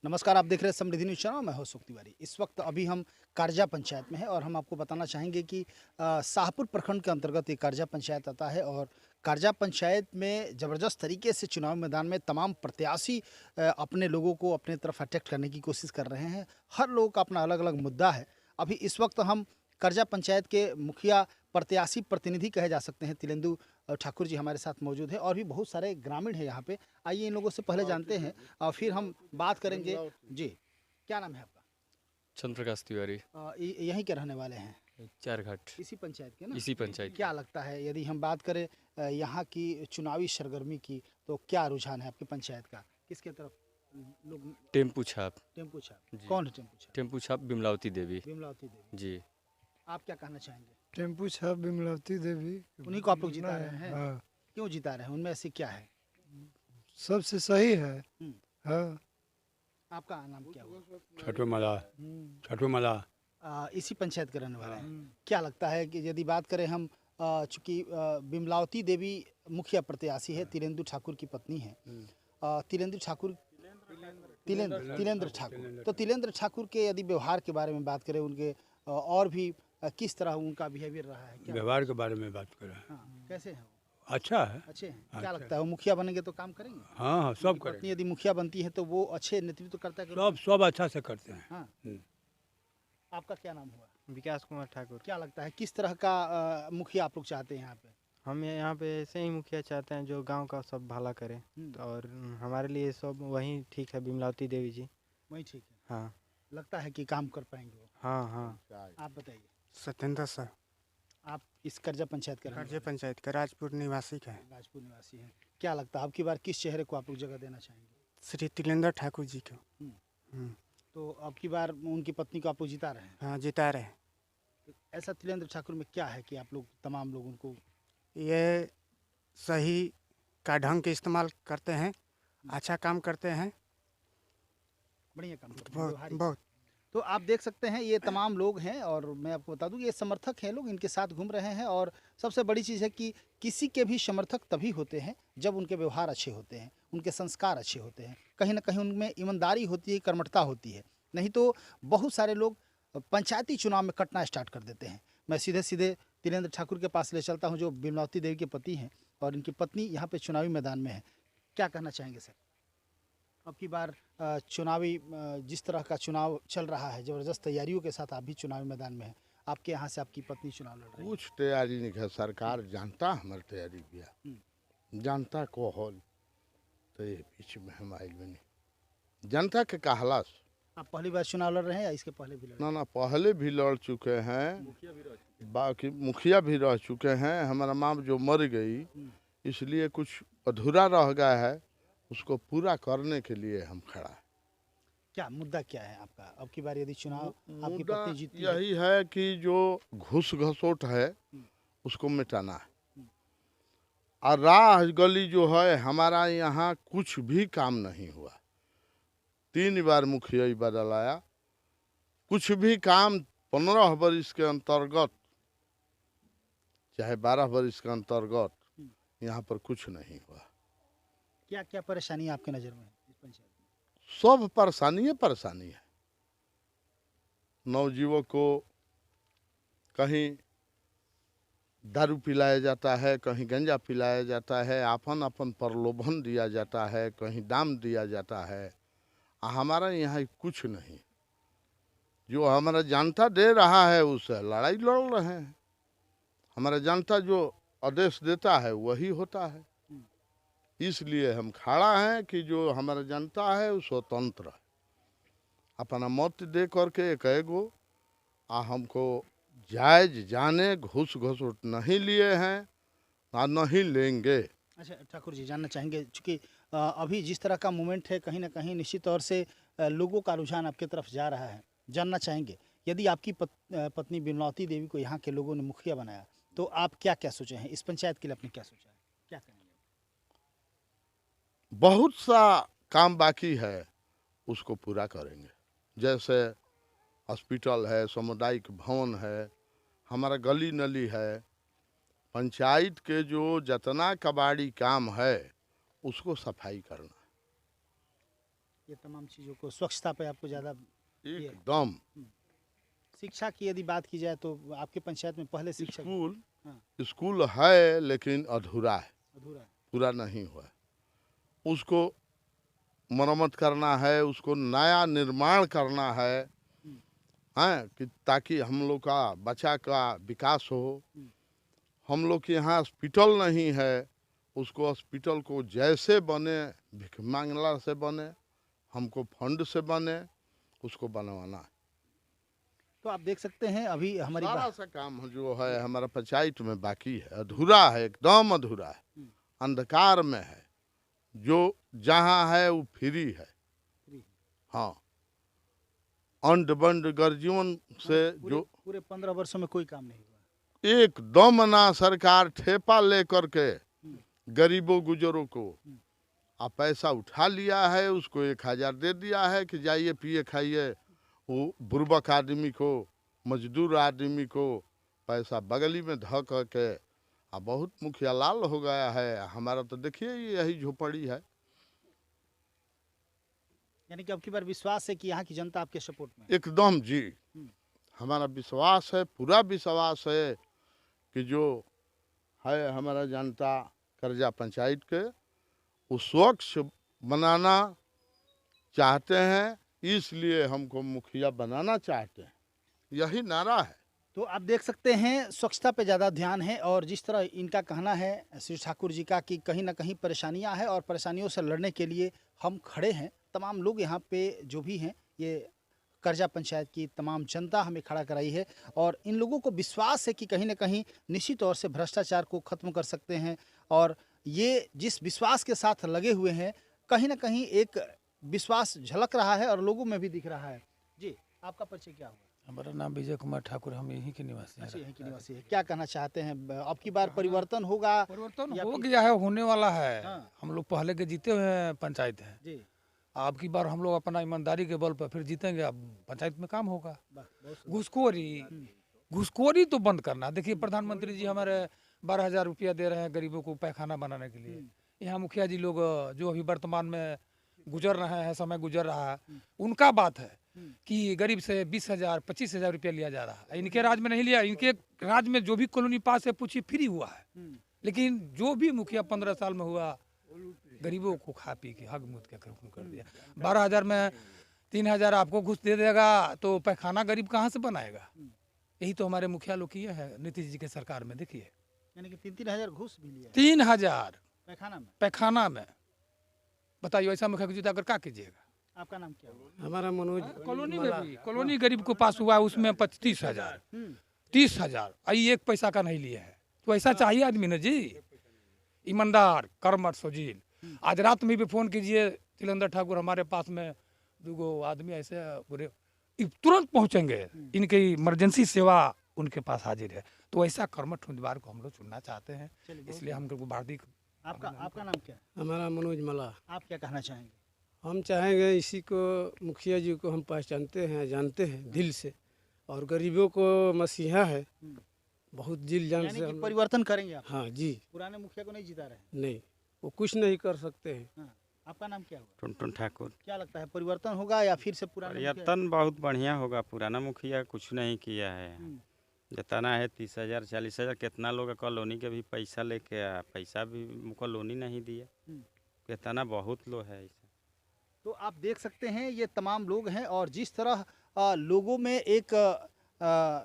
नमस्कार, आप देख रहे हैं समृद्धि न्यूज़ चैनल। मैं हूं सुख तिवारी। इस वक्त अभी हम कारजा पंचायत में हैं और हम आपको बताना चाहेंगे कि शाहपुर प्रखंड के अंतर्गत ये कारजा पंचायत आता है और कारजा पंचायत में ज़बरदस्त तरीके से चुनाव मैदान में तमाम प्रत्याशी अपने लोगों को अपने तरफ अट्रैक्ट करने की कोशिश कर रहे हैं। हर लोगों का अपना अलग अलग मुद्दा है। अभी इस वक्त हम कारजा पंचायत के मुखिया प्रत्याशी प्रतिनिधि कहे जा सकते हैं तिलेंदु ठाकुर जी हमारे साथ मौजूद है और भी बहुत सारे ग्रामीण हैं यहाँ पे। आइए इन लोगों से पहले जानते हैं और फिर हम बात करेंगे। जी, क्या नाम है आपका? चंद्र प्रकाश तिवारी। यहीं के रहने वाले हैं? चारघाट। इसी पंचायत के ना? इसी पंचायत। क्या लगता है यदि हम बात करें यहाँ की चुनावी सरगर्मी की, तो क्या रुझान है आपकी पंचायत का? किसके तरफ लोग? टेम्पू छाप। टेम्पू छाप। जी। कौन है टेम्पू छाप? टेम्पू छाप बिमलावती देवी। विमलावती देवी। जी। आप क्या कहना चाहेंगे? टेम्पू छाप विमलावती देवी। उन्हीं को आप लोग जिता रहे हैं? हाँ, क्यों जिता रहे हैं? उनमें ऐसी क्या है? सबसे सही है। हम्म। हाँ, आपका नाम क्या हुआ? छठो मला छठो मला इसी पंचायत के रहने वाले हैं। क्या लगता है कि यदि बात करें हम, चूंकि बिमलावती देवी मुखिया प्रत्याशी है, तिलेंदु ठाकुर की पत्नी है। तिलेंदु ठाकुर, तिलेंद्र ठाकुर। तो तिलेंद्र ठाकुर के यदि व्यवहार के बारे में बात करें, उनके और भी किस तरह उनका बिहेवियर रहा है, क्या? व्यवहार के बारे में बात करें। हाँ, कैसे हैं वो? अच्छा है। अच्छे हैं? क्या अच्छा। लगता है वो मुखिया बनेंगे तो काम करेंगे? हाँ हाँ, सब उनकी करें। पत्नी यदि मुखिया बनती है तो वो अच्छे नेतृत्व करता है? सब अच्छा से करते हैं। हाँ। आपका क्या नाम हुआ? विकास कुमार ठाकुर। क्या लगता है किस तरह का मुखिया आप लोग चाहते हैं यहाँ पे? हम यहाँ पे ऐसे ही मुखिया चाहते हैं जो गांव का सब भला करे। और हमारे लिए सब वही ठीक है, बिमलावती देवी जी। वही ठीक है। हाँ लगता है कि काम कर पाएंगे वो? हाँ हाँ। आप बताइए। सत्येंद्र सर, आप इस करजा पंचायत के रहने कर्जे वाले पंचायत का राजपुर निवासी का है। हैं, राजपुर निवासी हैं। क्या लगता है आपकी बार किस चेहरे को आप लोग जगह देना चाहेंगे? श्री तिलेंद्र ठाकुर जी को। तो अब की बार उनकी पत्नी को आप लोग जिता रहे हैं। हाँ, जिता रहे। तो ऐसा तिलेंद्र ठाकुर में क्या है कि आप लोग तमाम लोग उनको? ये सही का ढंग के इस्तेमाल करते हैं, अच्छा काम करते हैं, बढ़िया काम करते हैं, बहुत व्यवहारिक। बहुत। तो आप देख सकते हैं ये तमाम लोग हैं और मैं आपको बता दूं ये समर्थक हैं, लोग इनके साथ घूम रहे हैं। और सबसे बड़ी चीज़ है कि किसी के भी समर्थक तभी होते हैं जब उनके व्यवहार अच्छे होते हैं, उनके संस्कार अच्छे होते हैं, कहीं ना कहीं उनमें ईमानदारी होती है, कर्मठता होती है। नहीं तो बहुत सारे लोग पंचायती चुनाव में कटना स्टार्ट कर देते हैं। मैं सीधे सीधे तिलेंद्र ठाकुर के पास ले चलता हूँ जो बिमलावती देवी के पति हैं और इनकी पत्नी यहाँ पे चुनावी मैदान में है। क्या कहना चाहेंगे सर? अब की बार चुनावी जिस तरह का चुनाव चल रहा है, ज़बरदस्त तैयारियों के साथ आप भी चुनावी मैदान में हैं। आपके यहाँ से आपकी पत्नी चुनाव लड़ रही है। कुछ तैयारी नहीं है, सरकार जानता हमारी तैयारी किया, जनता को हॉल तो ये बीच में हम आए बनी जनता के कहला से। आप पहली बार चुनाव लड़ रहे हैं या इसके पहले भी लड़े? ना पहले भी लड़ चुके हैं, बाकी मुखिया भी रह चुके हैं। हमारा माँ जो मर गई इसलिए कुछ अधूरा रह गया है, उसको पूरा करने के लिए हम खड़ा है। क्या मुद्दा क्या है आपका अब की बार यदि चुनाव आपकी मुद्दा पत्नी जीतती है? यही है कि जो घूस घसोट है उसको मिटाना है। और राह गली जो है हमारा यहाँ कुछ भी काम नहीं हुआ। 3 बार मुखिया ही बदलाया, कुछ भी काम 15 वर्ष के अंतर्गत चाहे 12 वर्ष के अंतर्गत यहाँ पर कुछ नहीं हुआ। क्या क्या परेशानी आपके नज़र में है इस पंचायत में? सब परेशानी है। नवयुवक को कहीं दारू पिलाया जाता है, कहीं गंजा पिलाया जाता है, अपन प्रलोभन दिया जाता है, कहीं दाम दिया जाता है। हमारा यहाँ कुछ नहीं। जो हमारा जनता दे रहा है उससे लड़ाई लड़ रहे हैं। हमारा जनता जो आदेश देता है वही होता है। इसलिए हम खड़ा हैं कि जो हमारा जनता है वो स्वतंत्र है, अपना मत दे करके एक गो हमको जायज जाने घूस घसोट नहीं लिए हैं और नहीं लेंगे। अच्छा ठाकुर जी, जानना चाहेंगे चूँकि अभी जिस तरह का मूवमेंट है कहीं ना कहीं निश्चित तौर से लोगों का रुझान आपकी तरफ जा रहा है। जानना चाहेंगे यदि आपकी पत्नी बिमलावती देवी को यहाँ के लोगों ने मुखिया बनाया तो आप क्या क्या सोचे हैं इस पंचायत के लिए? आपने क्या सोचा है, क्या करेंगे? बहुत सा काम बाकी है, उसको पूरा करेंगे। जैसे हॉस्पिटल है, सामुदायिक भवन है, हमारा गली नली है, पंचायत के जो जितना कबाड़ी काम है उसको सफाई करना। ये तमाम चीज़ों को, स्वच्छता पे आपको ज़्यादा। एकदम। शिक्षा की यदि बात की जाए तो आपके पंचायत में पहले शिक्षा स्कूल हाँ। स्कूल है लेकिन अधूरा है, अधूरा है। पूरा नहीं हुआ है। उसको मरम्मत करना है, उसको नया निर्माण करना है, हैं, कि ताकि हम लोग का बच्चा का विकास हो। हम लोग के यहाँ हॉस्पिटल नहीं है, उसको हॉस्पिटल को जैसे बने, भिख मांगला से बने, हमको फंड से बने, उसको बनवाना है। तो आप देख सकते हैं अभी हमारी सारा बात सा काम जो है हमारा पंचायत में बाकी है, अधूरा है, एकदम अधूरा है, अंधकार में है। जो जहाँ है वो फ्री है। हाँ, अंड बंड गर्जीवन से जो पूरे 15 वर्षों में कोई काम नहीं हुआ। एकदम ना, सरकार ठेपा लेकर के गरीबों गुजरों को आ पैसा उठा लिया है, उसको 1000 दे दिया है कि जाइए पिए खाइए। वो बुर्बक आदमी को, मजदूर आदमी को पैसा बगली में धऽ के आ बहुत मुखिया लाल हो गया है। हमारा तो देखिए यही झोपड़ी है। यानी कि अब की बार विश्वास है कि यहाँ की जनता आपके सपोर्ट में है। एकदम जी, हमारा विश्वास है, पूरा विश्वास है कि जो है हमारा जनता करजा पंचायत के वो स्वच्छ बनाना चाहते हैं, इसलिए हमको मुखिया बनाना चाहते हैं, यही नारा है। तो आप देख सकते हैं स्वच्छता पे ज़्यादा ध्यान है, और जिस तरह इनका कहना है श्री ठाकुर जी का कि कहीं ना कहीं परेशानियां हैं और परेशानियों से लड़ने के लिए हम खड़े हैं। तमाम लोग यहाँ पे जो भी हैं, ये करजा पंचायत की तमाम जनता हमें खड़ा कराई है, और इन लोगों को विश्वास है कि कहीं ना कहीं निश्चित तौर से भ्रष्टाचार को ख़त्म कर सकते हैं। और ये जिस विश्वास के साथ लगे हुए हैं, कहीं ना कहीं एक विश्वास झलक रहा है और लोगों में भी दिख रहा है। जी, आपका परिचय क्या होगा? हमारा नाम विजय कुमार ठाकुर, हम यहीं के निवासी हैं। अच्छा, यहीं के निवासी है। क्या कहना चाहते हैं, अब की बार परिवर्तन होगा? परिवर्तन या हो फिर- गया है, होने वाला है। हाँ। हम लोग पहले के जीते हुए हैं पंचायत है, जी, अब की बार हम लोग अपना ईमानदारी के बल पर फिर जीतेंगे। अब पंचायत में काम होगा। वाह, बहुत सुंदर। घुसखोरी तो बंद करना। देखिए प्रधानमंत्री जी हमारे 12,000 रुपया दे रहे हैं गरीबों को पैखाना बनाने के लिए। यहाँ मुखिया जी लोग जो अभी वर्तमान में गुजर रहे हैं, समय गुजर रहा है, उनका बात है कि गरीब से 20,000 25,000 रुपया लिया जा रहा है। इनके राज में नहीं लिया। इनके राज में जो भी कॉलोनी पास है पूछिए फ्री हुआ है, लेकिन जो भी मुखिया 15 साल में हुआ गरीबों को खा पी के हग मुद के खत्म कर दिया। 12,000 में 3,000 आपको घुस दे देगा तो पैखाना गरीब कहाँ से बनाएगा? यही तो हमारे मुखिया लोग किए हैं नीतीश जी के सरकार में। देखिए यानी कि 3,000 घूस भी लिया 3,000 पैखाना में। पैखाना में, बताइए ऐसा मुखिया को जीता कर क्या कीजिएगा? आपका नाम क्या होगा? हमारा मनोज कॉलोनी में भी कॉलोनी गरीब को पास हुआ है, उसमें 30,000 30,000 आई एक पैसा का नहीं लिए है। तो ऐसा चाहिए आदमी ना जी, ईमानदार कर्मठ सोजील। आज रात में भी फोन कीजिए तिलंदर ठाकुर हमारे पास में 2 आदमी ऐसे पूरे तुरंत पहुंचेंगे। इनकी इमरजेंसी सेवा उनके पास हाजिर है। तो ऐसा कर्मठ उम्मीदवार को हम लोग चुनना चाहते हैं, इसलिए हम लोग भारतीय। आपका नाम क्या है? हमारा मनोज मला। आप क्या कहना चाहेंगे? हम चाहेंगे इसी को, मुखिया जी को हम पहचानते हैं, जानते हैं दिल से, और गरीबों को मसीहा है, बहुत दिल जान यानी से कि हम। परिवर्तन करेंगे आप? हाँ जी, पुराने मुखिया को नहीं जिता रहे? नहीं वो कुछ नहीं कर सकते हैं। हाँ। आपका नाम क्या होगा? टुनटुन ठाकुर। क्या लगता है परिवर्तन होगा या फिर से पुराने मुखिया? परिवर्तन बहुत बढ़िया होगा। पुराना मुखिया कुछ नहीं किया है। जितना है 30,000 40,000, कितना लोग कॉलोनी के भी पैसा लेके आया, पैसा भी कॉलोनी नहीं दिया। कितना बहुत लोग है ऐसा। तो आप देख सकते हैं ये तमाम लोग हैं, और जिस तरह लोगों में एक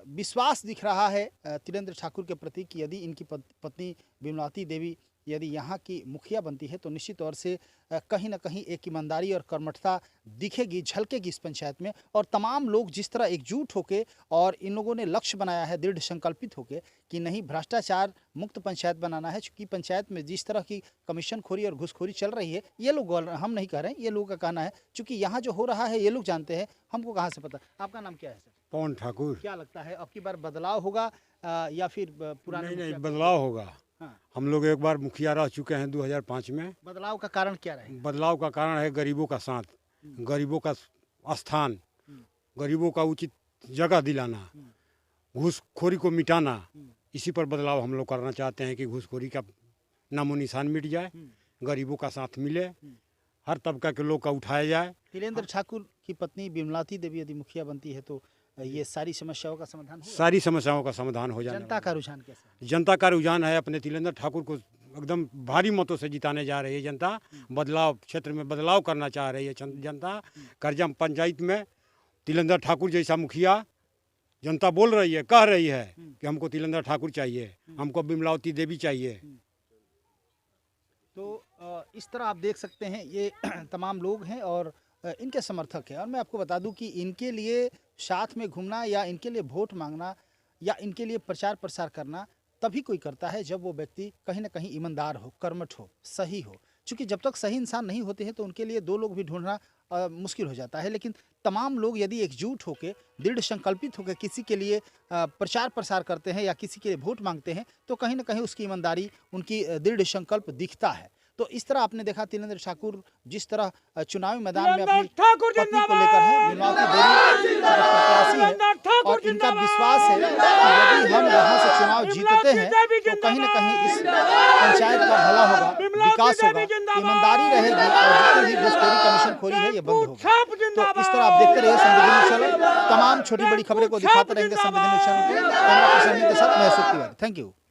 विश्वास दिख रहा है तिलेंद्र ठाकुर के प्रति कि यदि इनकी पत्नी बिमलावती देवी यदि यहाँ की मुखिया बनती है तो निश्चित तौर से कहीं ना कहीं एक ईमानदारी और कर्मठता दिखेगी, झलकेगी इस पंचायत में। और तमाम लोग जिस तरह एकजुट होकर, और इन लोगों ने लक्ष्य बनाया है दृढ़ संकल्पित होकर कि नहीं भ्रष्टाचार मुक्त पंचायत बनाना है। चूँकि पंचायत में जिस तरह की कमीशन खोरी और घुसखोरी चल रही है, ये लोग, हम नहीं कह रहे हैं, ये लोगों का कहना है। चूँकि यहाँ जो हो रहा है ये लोग जानते हैं, हमको कहाँ से पता। आपका नाम क्या है सर? पवन ठाकुर। क्या लगता है अब की बार बदलाव होगा या फिर पुराने नहीं मुखिया का- बदलाव होगा। हाँ। हम लोग एक बार मुखिया रह चुके हैं 2005 में। बदलाव का कारण क्या रहेगा? बदलाव का कारण है गरीबों का साथ, गरीबों का स्थान, गरीबों का उचित जगह दिलाना, घूसखोरी को मिटाना। इसी पर बदलाव हम लोग करना चाहते हैं कि घूसखोरी का नामो निशान मिट जाए, गरीबों का साथ मिले, हर तबका के लोग का उठाया जाए। तिलेंद्र ठाकुर की पत्नी बिमलावती देवी यदि मुखिया बनती है तो ये सारी समस्याओं का समाधान होगा? सारी समस्याओं का समाधान हो जाने जनता का रुझान कैसा है? जनता का रुझान है अपने तिलेंद्र ठाकुर को एकदम भारी मतों से जिताने जा रही है जनता। बदलाव क्षेत्र में बदलाव करना चाह रही है जनता। करजा पंचायत में तिलेंद्र ठाकुर जैसा मुखिया जनता बोल रही है, कह रही है कि हमको तिलेंद्र ठाकुर चाहिए, हमको बिमलावती देवी चाहिए। तो इस तरह आप देख सकते हैं ये तमाम लोग हैं और इनके समर्थक हैं। और मैं आपको बता दूं कि इनके लिए साथ में घूमना या इनके लिए वोट मांगना या इनके लिए प्रचार प्रसार करना तभी कोई करता है जब वो व्यक्ति कहीं ना कहीं ईमानदार हो, कर्मठ हो, सही हो। क्योंकि जब तक सही इंसान नहीं होते हैं तो उनके लिए दो लोग भी ढूंढना मुश्किल हो जाता है। लेकिन तमाम लोग यदि एकजुट होकर, दृढ़ संकल्पित होकर किसी के लिए प्रचार प्रसार करते हैं या किसी के लिए वोट मांगते हैं तो कहीं ना कहीं उसकी ईमानदारी, उनकी दृढ़ संकल्प दिखता है। तो इस तरह आपने देखा तिलेंद्र ठाकुर जिस तरह चुनावी मैदान में अपनी पत्नी को लेकर है, बिमलावती देवी प्रत्याशी है और इनका विश्वास है कि यदि हम यहाँ से चुनाव जीतते हैं तो कहीं ना कहीं इस पंचायत का भला होगा, विकास होगा, ईमानदारी रहेगी और जितनी भी घुसखोरी कमीशनखोरी है ये बंद होगी। तो इस तरह आप देखते रहिए संवेदनशील चैनल, तमाम छोटी बड़ी खबरें को दिखाते रहेंगे संवेदनशील चैनल के। कैमरा पर्सन के साथ मैं अशोक तिवारी। Thank you.